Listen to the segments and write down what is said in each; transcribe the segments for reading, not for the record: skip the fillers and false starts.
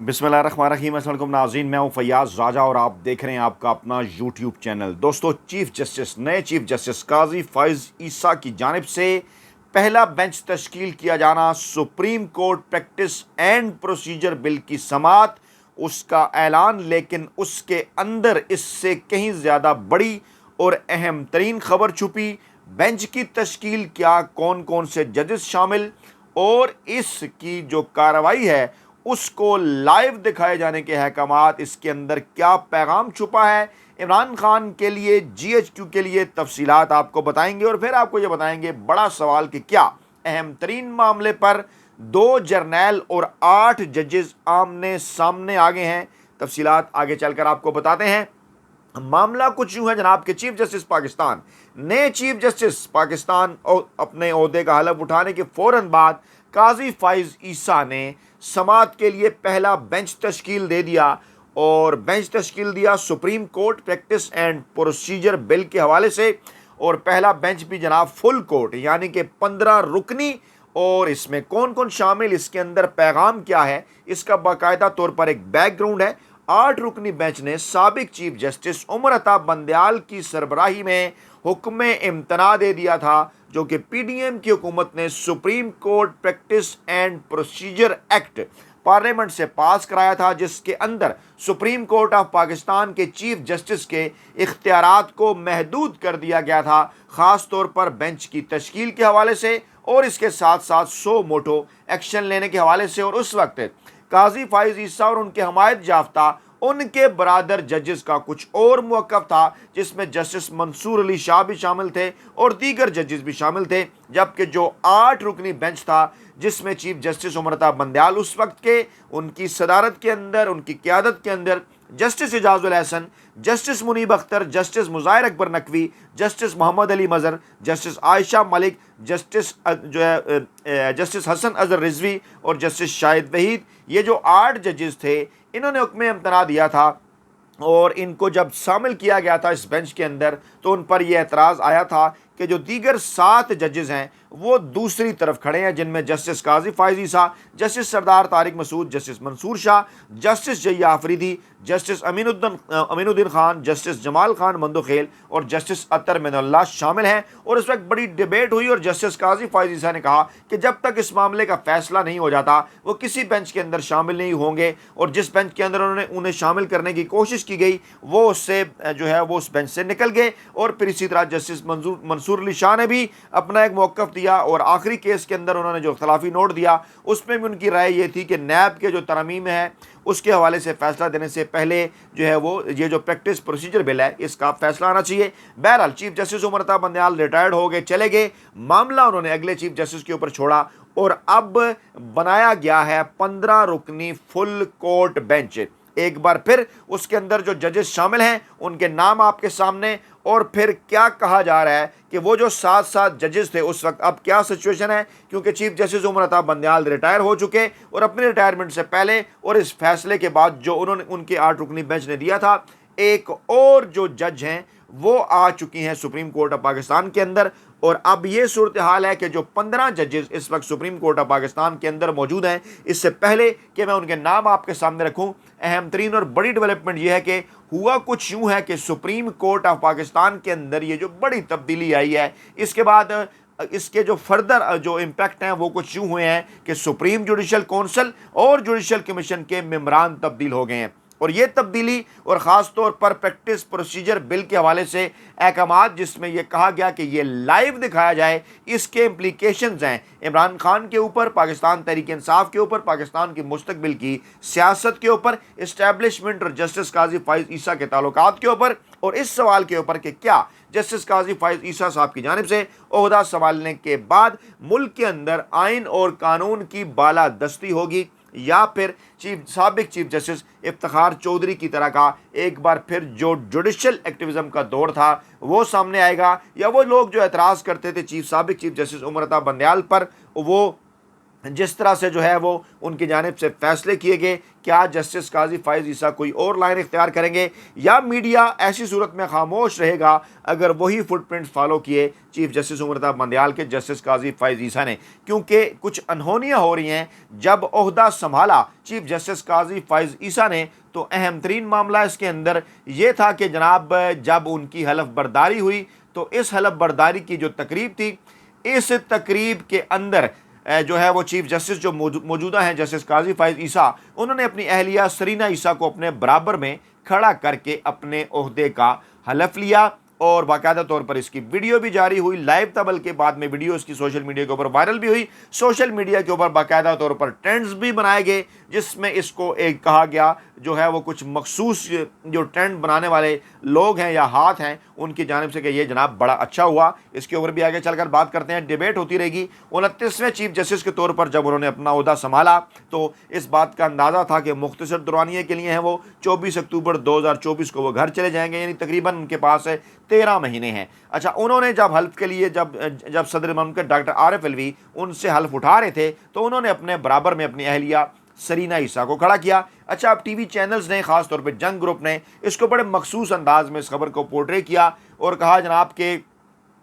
बिस्मिल्लाहिर्रहमानिर्रहीम। अस्सलाम वालेकुम नाज़रीन, मैं हूँ फैयाज़ राजा और आप देख रहे हैं आपका अपना यूट्यूब चैनल। दोस्तों, चीफ जस्टिस नए चीफ जस्टिस काजी फ़ाइज़ ईसा की जानिब से पहला बेंच तश्कील किया जाना, supreme court practice and procedure bill की समात, उसका ऐलान। लेकिन उसके अंदर इससे कहीं ज़्यादा बड़ी और अहम तरीन खबर छुपी। बेंच की तश्कील क्या, कौन कौन से जजेस शामिल और इसकी जो कार्रवाई है उसको लाइव दिखाए जाने के अहकामात, इसके अंदर क्या पैगाम छुपा है इमरान खान के लिए, GHQ के लिए, तफसीलात आपको बताएंगे। और फिर आपको ये बताएंगे बड़ा सवाल कि क्या अहम तरीन मामले पर 2 जर्नैल और 8 जजेस आमने सामने आ गए हैं। तफसीलात आगे चलकर आपको बताते हैं। मामला कुछ यूं है जनाब के चीफ जस्टिस पाकिस्तान, नए चीफ जस्टिस पाकिस्तान और अपने ओहदे का हलफ उठाने के फौरन बाद काजी फ़ाइज़ ईसा ने समात के लिए पहला बेंच तश्कील दे दिया। और बेंच तश्कील दिया supreme court practice and procedure bill के हवाले से। और पहला बेंच भी जनाब फुल कोर्ट यानी कि 15 रुकनी। और इसमें कौन कौन शामिल, इसके अंदर पैगाम क्या है, इसका बाकायदा तौर पर एक बैकग्राउंड है। 8 रुकनी बेंच ने साबिक चीफ जस्टिस उमर अता बंदयाल की सरबराही में हुक्म इम्तना दे दिया था, जो कि PDM की हुकूमत ने supreme court practice and procedure act parliament से पास कराया था, जिसके अंदर सुप्रीम कोर्ट ऑफ पाकिस्तान के चीफ जस्टिस के इख्तियारात को महदूद कर दिया गया था, ख़ास तौर पर बेंच की तश्कील के हवाले से और इसके साथ साथ सो मोटो एक्शन लेने के हवाले से। और उस वक्त काजी फ़ाइज़ ईसा और उनके हमायत याफ्ता उनके बरादर जजेस का कुछ और मौक़िफ़ था, जिसमें जस्टिस मंसूर अली शाह भी शामिल थे और दीगर जजेस भी शामिल थे। जबकि जो 8 रुकनी बेंच था, जिसमें चीफ जस्टिस उमर अता बंदयाल उस वक्त के, उनकी सदारत के अंदर, उनकी क़यादत के अंदर justice Ijazul Hasan, justice Munib Akhtar, justice Mazahar Akbar Naqvi, justice Muhammad Ali Mazhar, justice Ayesha Malik, justice Hasan Azhar Rizvi और जस्टिस शाहिद वहीद, ये जो 8 जजेस थे, इन्होंने हुक्म इम्तना दिया था। और इनको जब शामिल किया गया था इस बेंच के अंदर, तो उन पर यह एतराज़ आया था कि जो दीगर 7 जजेस हैं वो दूसरी तरफ खड़े हैं, जिनमें जस्टिस काजी फ़ाइज़ ईसा, जस्टिस सरदार तारिक मसूद, जस्टिस मंसूर शाह, जस्टिस जैया आफरीदी, जस्टिस अमीनुद्दीन खान, जस्टिस जमाल खान मंदोखेल और जस्टिस अतर मिनल्ला शामिल हैं। और इस वक्त बड़ी डिबेट हुई और जस्टिस काजी फ़ाइज़ ईसा ने कहा कि जब तक इस मामले का फैसला नहीं हो जाता वो किसी बेंच के अंदर शामिल नहीं होंगे। और जिस बेंच के अंदर उन्हें शामिल करने की कोशिश की गई वो उससे जो है वो उस बेंच से निकल गए। और फिर इसी तरह जस्टिस मंसूर अली शाह ने भी अपना एक मौक़िफ़ दिया और आखिरी केस के अंदर उन्होंने जो इख्तलाफी नोट दिया उसमें भी उनकी राय ये थी कि नैब के जो तरमीम है उसके हवाले से फैसला देने से पहले जो है वो ये जो प्रैक्टिस प्रोसीजर बिल है इसका फैसला आना चाहिए। बहरहाल chief justice Umar Ata Bandial retired हो गए, चले गए, मामला उन्होंने अगले चीफ जस्टिस के ऊपर छोड़ा और अब बनाया गया है 15 रुकनी फुल कोर्ट बेंच। एक बार फिर उसके अंदर जो जजेस शामिल हैं उनके नाम आपके सामने। और फिर क्या कहा जा रहा है कि वो जो 7 जजेस थे उस वक्त अब क्या सिचुएशन है, क्योंकि chief justice Umar Ata Bandial retire हो चुके और अपने रिटायरमेंट से पहले और इस फैसले के बाद जो उन्होंने उनके 8 रुकनी बेंच ने दिया था, एक और जो जज हैं वो आ चुकी हैं सुप्रीम कोर्ट ऑफ पाकिस्तान के अंदर। और अब ये सूरत हाल है कि जो 15 जजेस इस वक्त सुप्रीम कोर्ट ऑफ पाकिस्तान के अंदर मौजूद हैं, इससे पहले कि मैं उनके नाम आपके सामने रखूं, अहम तरीन और बड़ी डेवलपमेंट यह है कि हुआ कुछ यूं है कि सुप्रीम कोर्ट ऑफ पाकिस्तान के अंदर ये जो बड़ी तब्दीली आई है, इसके बाद इसके जो फर्दर जो इम्पैक्ट हैं वो कुछ यूं हुए हैं कि सुप्रीम जुडिशल कौंसिल और जुडिशल कमीशन के मेंबरान तब्दील हो गए हैं। और ये तब्दीली और ख़ास तौर पर प्रैक्टिस प्रोसीजर बिल के हवाले से अहकामात, जिसमें यह कहा गया कि ये लाइव दिखाया जाए, इसके इम्प्लीकेशंस हैं इमरान खान के ऊपर, पाकिस्तान तहरीक इंसाफ के ऊपर, पाकिस्तान की मुस्तकबिल की सियासत के ऊपर, इस्टेब्लिशमेंट और जस्टिस काजी फ़ाइज़ ईसा के ताल्लुकात के ऊपर। और इस सवाल के ऊपर कि क्या जस्टिस काजी फ़ाइज़ ईसा साहब की जानिब से ओहदा संभालने के बाद मुल्क के अंदर आइन और कानून की बालादस्ती होगी, या फिर साबिक चीफ जस्टिस इफ्तिखार चौधरी की तरह का एक बार फिर जो जुडिशल एक्टिविज्म का दौर था वो सामने आएगा, या वो लोग जो एतराज़ करते थे साबिक चीफ जस्टिस उमर अता बंदयाल पर, वो जिस तरह से जो है वो उनकी जानिब से फैसले किए गए, क्या जस्टिस काजी फ़ाइज़ ईसा कोई और लाइन इख्तियार करेंगे या मीडिया ऐसी सूरत में खामोश रहेगा अगर वही फुटप्रिंट फॉलो किए चीफ जस्टिस उमर बंदयाल के जस्टिस काजी फ़ाइज़ ईसा ने, क्योंकि कुछ अनहोनियाँ हो रही हैं। जब ओहदा संभाला चीफ जस्टिस काजी फ़ाइज़ ईसा ने तो अहम तरीन मामला इसके अंदर ये था कि जनाब जब उनकी हलफ बर्दारी हुई तो इस हलफ बर्दारी की जो तकरीब थी, इस तकरीब के अंदर जो है वो चीफ जस्टिस जो मौजूदा हैं जस्टिस काजी फ़ाइज़ ईसा, उन्होंने अपनी अहलिया सरीना ईसा को अपने बराबर में खड़ा करके अपने ओहदे का हलफ लिया और बाकायदा तौर पर इसकी वीडियो भी जारी हुई, लाइव था, बल्कि बाद में वीडियो इसकी सोशल मीडिया के ऊपर वायरल भी हुई। सोशल मीडिया के ऊपर बाकायदा तौर पर ट्रेंड्स भी बनाए गए जिसमें इसको एक कहा गया जो है वो कुछ मखसूस जो ट्रेंड बनाने वाले लोग हैं या हाथ हैं उनकी जानिब से कि ये जनाब बड़ा अच्छा हुआ। इसके ऊपर भी आगे चलकर बात करते हैं, डिबेट होती रहेगी। 29वें चीफ जस्टिस के तौर पर जब उन्होंने अपना ओहदा संभाला तो इस बात का अंदाज़ा था कि मुख्तसर दुरानिये के लिए हैं वो 24 अक्टूबर 2024 को वो घर चले जाएंगे, यानी तकरीबन उनके पास 13 महीने हैं। अच्छा, उन्होंने जब हल्फ के लिए जब सदर ममलकत डॉक्टर आरिफ अलवी उनसे हल्फ उठा रहे थे तो उन्होंने अपने बराबर में अपनी अहलिया सरीना ईसा को खड़ा किया। अच्छा, अब टीवी चैनल्स ने, खास तौर पे जंग ग्रुप ने इसको बड़े मखसूस अंदाज में इस खबर को पोर्ट्रे किया और कहा जनाब के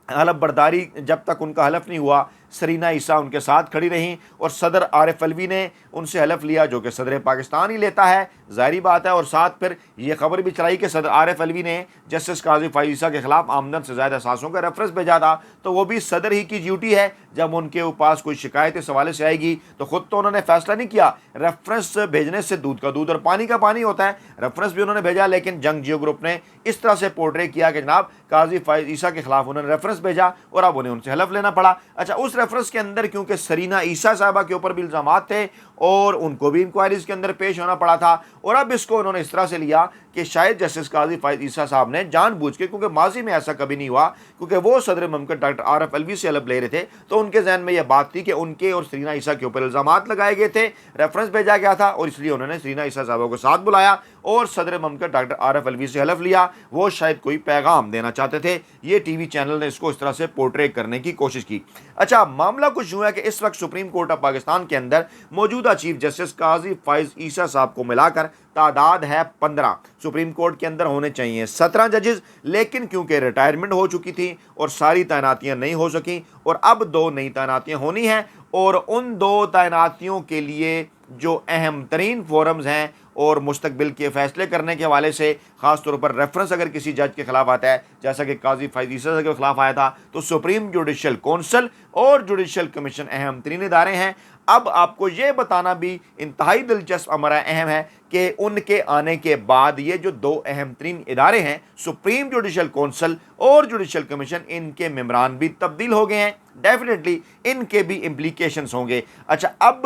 हलफ बर्दारी जब तक उनका हलफ नहीं हुआ सरीना ईसा उनके साथ खड़ी रहीं और सदर आरिफ अलवी ने उनसे हलफ लिया जो कि सदर पाकिस्तान ही लेता है, ज़ाहिरी बात है। और साथ फिर ये खबर भी चलाई कि सदर आरिफ अलवी ने जस्टिस काजी फ़ाइज़ ईसा के खिलाफ आमदन से ज़्यादा सासों का रेफरेंस भेजा था, तो वो भी सदर ही की ड्यूटी है। जब उनके पास कोई शिकायत इस हवाले से आएगी तो ख़ुद तो उन्होंने फैसला नहीं किया, रेफरेंस भेजने से दूध का दूध और पानी का पानी होता है, रेफरेंस भी उन्होंने भेजा, लेकिन जंग जियो ग्रुप ने इस तरह से पोर्ट्रे किया कि जनाब काजी फ़ाइज़ ईसा के खिलाफ उन्होंने रेफरेंस भेजा और अब उन्हें उनसे हलफ लेना पड़ा। अच्छा, उस रेफरेंस के अंदर क्योंकि सरीना ईसा साहबा के ऊपर भी इल्ज़ामात थे और उनको भी इंक्वायरीज के अंदर पेश होना पड़ा था, और अब इसको उन्होंने इस तरह से लिया कि शायद जस्टिस काजी फ़ाइज़ ईसा साहब ने जानबूझ के, क्योंकि माजी में ऐसा कभी नहीं हुआ, क्योंकि वो सदर ममलकत डॉक्टर आरिफ अलवी से हलफ ले रहे थे तो उनके जहन में यह बात थी कि उनके और सरीना ईसा के ऊपर इल्ज़ामात लगाए गए थे, रेफरेंस भेजा गया था और इसलिए उन्होंने सरीना ईसा साहबा को साथ बुलाया और सदर ममलकत डॉक्टर आरिफ अलवी से हलफ लिया। वो शायद कोई पैगाम देना चाहते थे, ये टीवी चैनल ने इसको इस तरह से पोर्ट्रे करने की कोशिश की। अच्छा, मामला कुछ यूँ है कि इस वक्त सुप्रीम कोर्ट ऑफ पाकिस्तान के अंदर मौजूदा चीफ जस्टिस काजी फ़ाइज़ ईसा साहब को मिलाकर तादाद है 15। सुप्रीम कोर्ट के अंदर होने चाहिए 17 जजेस, लेकिन क्योंकि रिटायरमेंट हो चुकी थी और सारी तैनातियां नहीं हो सकी और अब 2 नई तैनातियां होनी हैं, और उन 2 तैनातियों के लिए जो अहम तरीन फोरम्स हैं और मुस्तकबिल के फैसले करने के हवाले से, ख़ास तौर पर रेफरेंस अगर किसी जज के खिलाफ आता है, जैसा कि काजी फ़ाइज़ ईसा के खिलाफ आया था, तो सुप्रीम जुडिशल कौंसल और जुडिशल कमीशन अहम तरीन इदारे हैं। अब आपको ये बताना भी इंतहाई दिलचस्प हमारा अहम है कि उनके आने के बाद ये जो 2 अहम तरीन इदारे हैं, सुप्रीम जुडिशल कौंसल और जुडिशल कमीशन, इनके मेम्बरान भी तब्दील हो गए हैं। डेफिनेटली इनके भी इम्प्लीकेशंस होंगे। अच्छा, अब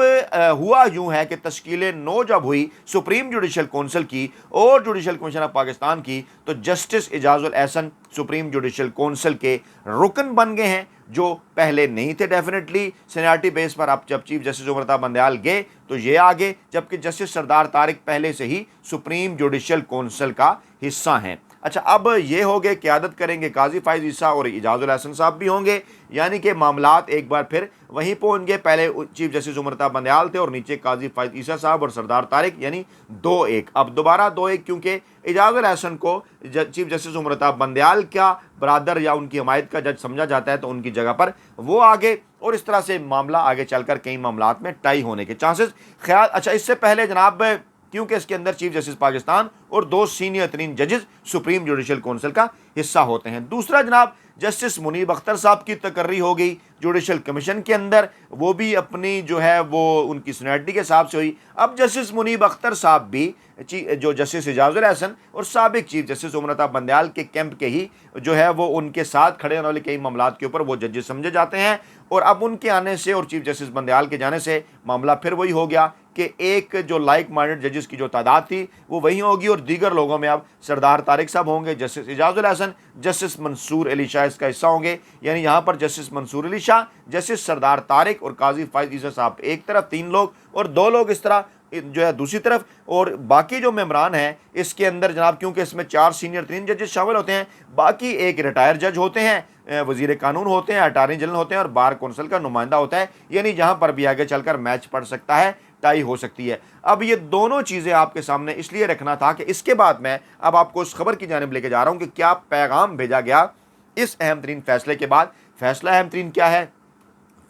हुआ यूं है कि तश्कील 9 जब हुई सुप्रीम जुडिशल कौंसल की और जुडिशल कमीशन ऑफ पाकिस्तान की, तो justice Ijazul Ahsan supreme judicial council के रुकन बन गए हैं, जो पहले नहीं थे। डेफिनेटली सीनियरिटी बेस पर अब जब चीफ जस्टिस उमर बंदयाल गए तो ये आगे, जबकि जस्टिस सरदार तारिक पहले से ही सुप्रीम जुडिशल कौंसल का हिस्सा हैं। अच्छा, अब ये हो गए, क़यादत करेंगे काजी फ़ाइज़ ईसा और एजाजुल एहसन साहब भी होंगे, यानी कि मामलात एक बार फिर वहीं पहुँच गए। पहले चीफ जस्टिस उमर बंदयाल थे और नीचे काजी फ़ाइज़ ईसा साहब और सरदार तारिक, यानी 2-1। अब दोबारा 2-1, क्योंकि एजाजुल एहसन को चीफ जस्टिस उमर बंदयाल का बरादर या उनकी हमायत का जज समझा जाता है, तो उनकी जगह पर वो आगे, और इस तरह से मामला आगे चलकर कई मामलात में टाई होने के चांसेस ख्याल। अच्छा, इससे पहले जनाब, क्योंकि इसके अंदर चीफ जस्टिस पाकिस्तान और 2 सीनियर तरीन जजेस सुप्रीम जुडिशल कौंसिल का हिस्सा होते हैं। दूसरा जनाब, जस्टिस मुनीब अख्तर साहब की तकर्री हो गई जुडिशल कमीशन के अंदर, वो भी अपनी जो है वो उनकी सीनियरिटी के हिसाब से हुई। अब जस्टिस मुनीब अख्तर साहब भी जो जस्टिस एजाजुल एहसन और साबिक चीफ जस्टिस उमर बंदयाल के कैंप के ही जो है वो उनके साथ खड़े होने वाले कई मामलात के ऊपर वो जजेस समझे जाते हैं, और अब उनके आने से और चीफ जस्टिस बंदयाल के जाने से मामला फिर वही हो गया कि एक जो लाइक माइंडेड जजेस की जो तादाद थी वो वही होगी, और दीगर लोगों में अब सरदार तारिक साहब होंगे, जस्टिस एजाजुल एहसन, जस्टिस मंसूर अली शाह इसका हिस्सा होंगे, यानी यहाँ पर जस्टिस मंसूर अली शाह, जस्टिस सरदार तारिक और काजी फ़ाइज़ ईसा साहब एक तरफ 3 लोग और 2 लोग इस तरह, जो है दूसरी तरफ, और बाकी जो मेंबरान हैं इसके अंदर जनाब, क्योंकि इसमें 4 सीनियर 3 जजेस शामिल होते हैं, बाकी एक रिटायर जज होते हैं, वजीर कानून होते हैं, अटार्नी जनरल होते हैं और बार कौंसिल का नुमाइंदा होता है। यानी जहां पर भी आगे चलकर मैच पड़ सकता है, टाई हो सकती है। अब ये दोनों चीज़ें आपके सामने इसलिए रखना था कि इसके बाद मैं अब आपको उस खबर की जानिब लेके जा रहा हूं कि क्या पैगाम भेजा गया इस अहम तरीन फैसले के बाद। फैसला अहम तरीन क्या है?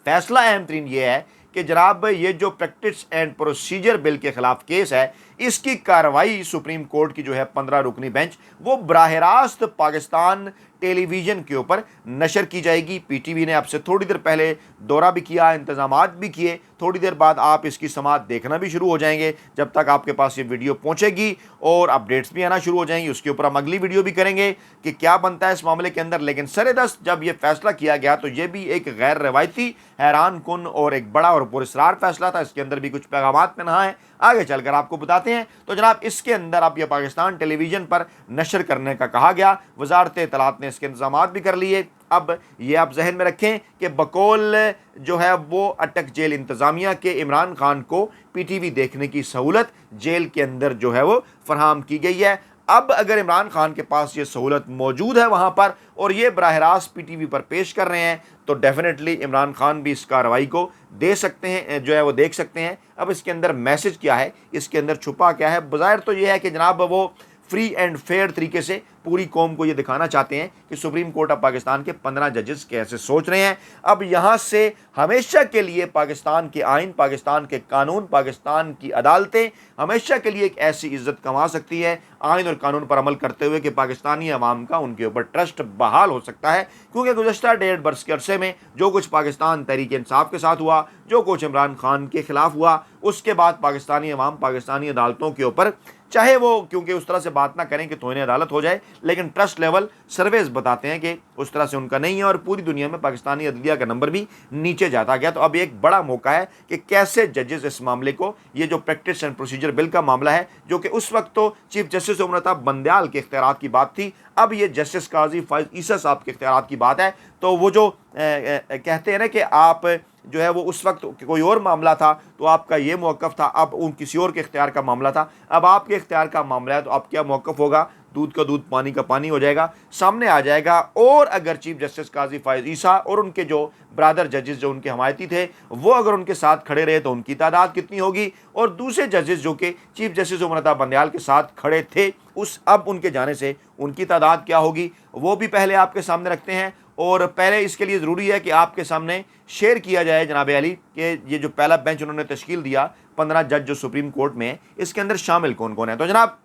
फैसला अहम तरीन ये है कि जनाब ये जो प्रैक्टिस एंड प्रोसीजर बिल के खिलाफ केस है, इसकी कार्रवाई सुप्रीम कोर्ट की जो है 15 रुकनी बेंच, वो बराह रास्त पाकिस्तान टेलीविज़न के ऊपर नशर की जाएगी। पीटीवी ने आपसे थोड़ी देर पहले दौरा भी किया, इंतजामात भी किए, थोड़ी देर बाद आप इसकी समाअत देखना भी शुरू हो जाएंगे। जब तक आपके पास ये वीडियो पहुंचेगी और अपडेट्स भी आना शुरू हो जाएंगी, उसके ऊपर हम अगली वीडियो भी करेंगे कि क्या बनता है इस मामले के अंदर। लेकिन सरेदस्त जब ये फैसला किया गया तो ये भी एक गैर रवायती, हैरान कुन और एक बड़ा और पुरस्कार फैसला था। इसके अंदर भी कुछ पैगामात में नहा है, आगे चलकर आपको बताते हैं। तो जनाब इसके अंदर अब यह पाकिस्तान टेलीविज़न पर नशर करने का कहा गया, वजारत इत्तलात ने इसके इंतजामात भी कर लिए। अब ये आप जहन में रखें कि बकौल जो है वो अटक जेल इंतज़ामिया के इमरान खान को पीटीवी देखने की सहूलत जेल के अंदर जो है वो फराहम की गई है। अब अगर इमरान खान के पास ये सहूलत मौजूद है वहाँ पर और ये बराह रास्त पीटीवी पर पेश कर रहे हैं, तो डेफिनेटली इमरान खान भी इस कार्रवाई को दे सकते हैं, जो है वो देख सकते हैं। अब इसके अंदर मैसेज क्या है, इसके अंदर छुपा क्या है? बज़ाहिर तो ये है कि जनाब वो फ्री एंड फेयर तरीके से पूरी कौम को ये दिखाना चाहते हैं कि सुप्रीम कोर्ट ऑफ पाकिस्तान के 15 जजेस कैसे सोच रहे हैं। अब यहाँ से हमेशा के लिए पाकिस्तान के आइन, पाकिस्तान के कानून, पाकिस्तान की अदालतें हमेशा के लिए एक ऐसी इज्जत कमा सकती है आइन और कानून पर अमल करते हुए कि पाकिस्तानी अवाम का उनके ऊपर ट्रस्ट बहाल हो सकता है। क्योंकि गुज़श्ता 1.5 बरस के अरसे में जो कुछ पाकिस्तान तहरीक इंसाफ के साथ हुआ, जो कुछ इमरान खान के खिलाफ हुआ, उसके बाद पाकिस्तानी अवाम पाकिस्तानी अदालतों के ऊपर, चाहे वो क्योंकि उस तरह से बात ना करें कि तोहिन अदालत हो जाए, लेकिन ट्रस्ट लेवल सर्वेज बताते हैं कि उस तरह से उनका नहीं है और पूरी दुनिया में पाकिस्तानी अदलिया का नंबर भी नीचे जाता गया। तो अब एक बड़ा मौका है कि कैसे जजेस इस मामले को, ये जो प्रैक्टिस एंड प्रोसीजर बिल का मामला है, जो कि उस वक्त तो चीफ जस्टिस उमर अता बंदयाल के इख्तियारात की बात थी, अब ये जस्टिस काजी फाइज ईसा साहब के इख्तियारात की बात है। तो वो जो कहते हैं ना कि आप जो है वो उस वक्त कोई और मामला था तो आपका ये मौक़िफ़ था, अब उन किसी और के इख्तियार का मामला था, अब आपके इख्तियार का मामला है, तो अब क्या मौक़िफ़ होगा? दूध का दूध पानी का पानी हो जाएगा, सामने आ जाएगा। और अगर चीफ जस्टिस काजी फाइज ईसा और उनके जो ब्रादर जजेस जो उनके हमायती थे वो अगर उनके साथ खड़े रहे तो उनकी तादाद कितनी होगी, और दूसरे जजेस जो कि चीफ जस्टिस उमर अता बंदयाल के साथ खड़े थे उस अब उनके जाने से उनकी तादाद क्या होगी, वो भी पहले आपके सामने रखते हैं। और पहले इसके लिए ज़रूरी है कि आपके सामने शेयर किया जाए जनाब अली कि ये जो पहला बेंच उन्होंने तश्कील दिया 15 जज जो सुप्रीम कोर्ट में, इसके अंदर शामिल कौन कौन है। तो जनाब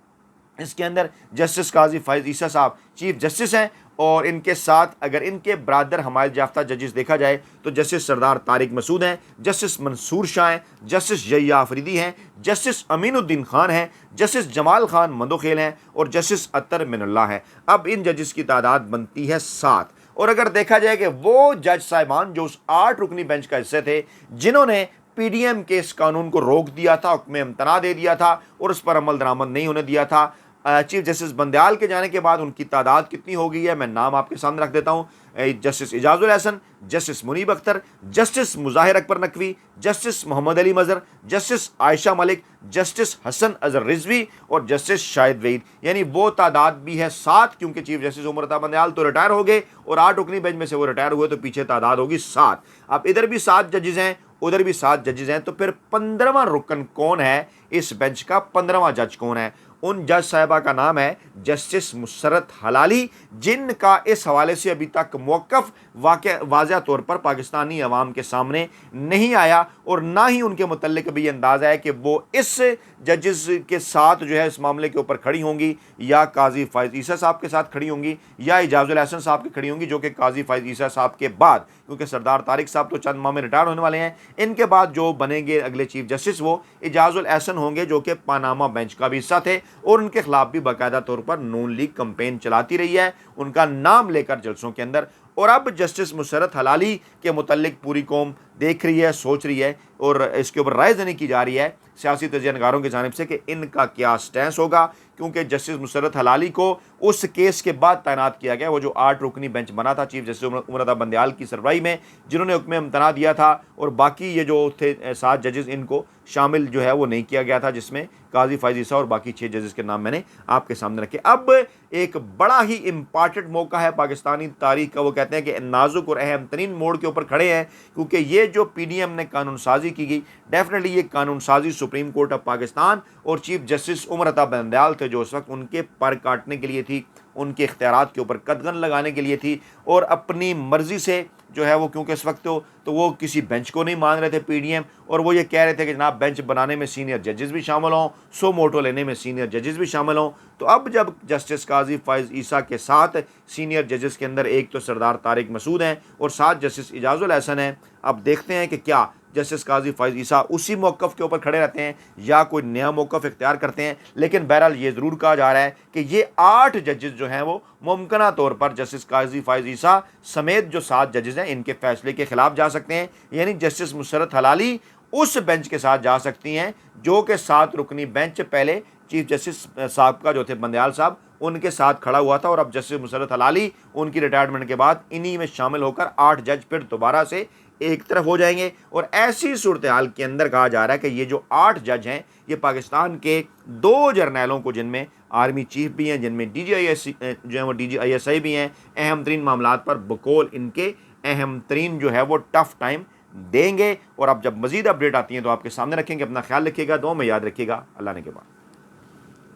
इसके अंदर जस्टिस काजी फाइज ईसा साहब चीफ जस्टिस हैं, और इनके साथ अगर इनके ब्रादर हमायत याफ्ता जजेस देखा जाए तो जस्टिस सरदार तारिक मसूद हैं, जस्टिस मंसूर शाह हैं, जस्टिस जैया अफरीदी हैं, जस्टिस अमीनुद्दीन खान हैं, जस्टिस जमाल खान मंदोखेल हैं और जस्टिस अतर मिनुल्लाह हैं। अब इन जजेस की तादाद बनती है 7। और अगर देखा जाए कि वो जज साहिबान जो उस 8 रुकनी बेंच का हिस्से थे जिन्होंने पीडीएम के इस कानून को रोक दिया था, हुक्म इम्तना दे दिया था और उस पर अमल दरामद नहीं होने दिया था, चीफ जस्टिस बंदयाल के जाने के बाद उनकी तादाद कितनी हो गई है, मैं नाम आपके सामने रख देता हूँ। Justice Ijazul Hasan, justice Munib Akhtar, justice Mazahar Akbar Naqvi, justice Muhammad Ali Mazhar, justice Ayesha Malik, justice Hasan Azhar Rizvi और जस्टिस शाहिद वहीद। यानी वो तादाद भी है 7, क्योंकि चीफ जस्टिस उमर अता बंदयाल तो रिटायर हो गए और 8 रुकनी बेंच में से वो रिटायर हुए, तो पीछे तादाद होगी 7। अब इधर भी 7 जजेस हैं, उधर भी 7 जजेस हैं, तो फिर 15वां रुकन कौन है इस बेंच का? 15वां जज कौन है? उन जज साहिबा का नाम है जस्टिस मुसरत हलाली, जिनका इस हवाले से अभी तक मौक़िफ़ वाज़ेह तौर पर पाकिस्तानी अवाम के सामने नहीं आया और ना ही उनके मुतल्लिक़ भी अंदाज़ा है कि वो इस जजेस के साथ जो है इस मामले के ऊपर खड़ी होंगी, या काजी फाइज ईसा साहब के साथ खड़ी होंगी या इजाजुल हसन साहब की खड़ी होंगी, जो कि काजी फाइज ईसा साहब के बाद, क्योंकि सरदार तारिक साहब तो चंद माह में रिटायर होने वाले हैं, इनके बाद जो बनेंगे अगले चीफ जस्टिस वो इजाजुल हसन होंगे, जो कि पानामा बेंच का भी हिस्सा थे और उनके खिलाफ भी बाकायदा तौर पर नून लीग कंपेन चलाती रही है, उनका नाम लेकर जलसों के अंदर। और अब जस्टिस मुसरत हलाली के मुतल्लिक पूरी कौम देख रही है, सोच रही है और इसके ऊपर राय देने की जा रही है सियासी तजज़ियाकारों की जानिब से कि इनका क्या स्टैंस होगा, क्योंकि जस्टिस मुसर्रत हलाली को उस केस के बाद तैनात किया गया, वो जो 8 रुकनी बेंच बना था चीफ जस्टिस उमर रज़ा बंदयाल की सरबराही में, जिन्होंने हुक्म इम्तना दिया था, और बाकी ये जो थे 7 जजेस, इनको शामिल जो है वो नहीं किया गया था, जिसमें काजी फ़ाइज़ ईसा और बाकी 6 जजेस के नाम मैंने आपके सामने रखे। अब एक बड़ा ही इम्पॉर्टेंट मौका है पाकिस्तानी तारीख का, वो कहते हैं कि नाजुक और अहम तरीन मोड़ के ऊपर खड़े हैं, क्योंकि ये जो PDM ने कानून साजी की गई, डेफिनेटली ये कानून साजी सुप्रीम कोर्ट ऑफ पाकिस्तान और चीफ जस्टिस उमर रज़ा बंदयाल थे जो उस वक्त उनके पर काटने के लिए थी, उनके इख्तियारात के ऊपर कदगन लगाने के लिए थी, और अपनी मर्ज़ी से जो है वो, क्योंकि इस वक्त तो वो किसी बेंच को नहीं मान रहे थे PDM, और वो ये कह रहे थे कि जनाब बेंच बनाने में सीनियर जजेस भी शामिल हों, सो मोटो लेने में सीनियर जजेस भी शामिल हों। तो अब जब जस्टिस काजी फ़ाइज़ ईसा के साथ सीनियर जजेस के अंदर एक तो सरदार तारिक मसूद हैं और 7 जस्टिस इजाज़ुल एहसन हैं, अब देखते हैं कि क्या जस्टिस काजी फ़ाइज़ ईसा उसी मौक़िफ़ के ऊपर खड़े रहते हैं या कोई नया मौक़िफ़ इख्तियार करते हैं। लेकिन बहरहाल ये ज़रूर कहा जा रहा है कि ये 8 जजेस जो हैं वो मुमकिना तौर पर जस्टिस काजी फ़ाइज़ ईसा समेत जो 7 जजेस हैं इनके फैसले के ख़िलाफ़ जा सकते हैं, यानी जस्टिस मुसर्रत हलाली उस बेंच के साथ जा सकती हैं जो कि 7 रुकनी बेंच पहले चीफ जस्टिस साहब का जो थे बंदयाल साहब उनके साथ खड़ा हुआ था, और अब जस्टिस मुसर्रत हलाली उनकी रिटायरमेंट के बाद इन्हीं में शामिल होकर 8 जज फिर दोबारा से एक तरफ हो जाएंगे। और ऐसी सूरत हाल के अंदर कहा जा रहा है कि ये जो 8 जज हैं ये पाकिस्तान के 2 जर्नैलों को, जिनमें आर्मी चीफ भी हैं, जिनमें DGIS जो है वो DGISI भी हैं, अहम तरीन मामलात पर बकौल इनके अहम तरीन जो है वो टफ टाइम देंगे। और अब जब मज़ीद अपडेट आती हैं तो आपके सामने रखेंगे। अपना ख्याल रखिएगा, दुआ में याद रखिएगा। अल्लाह ने के बाद।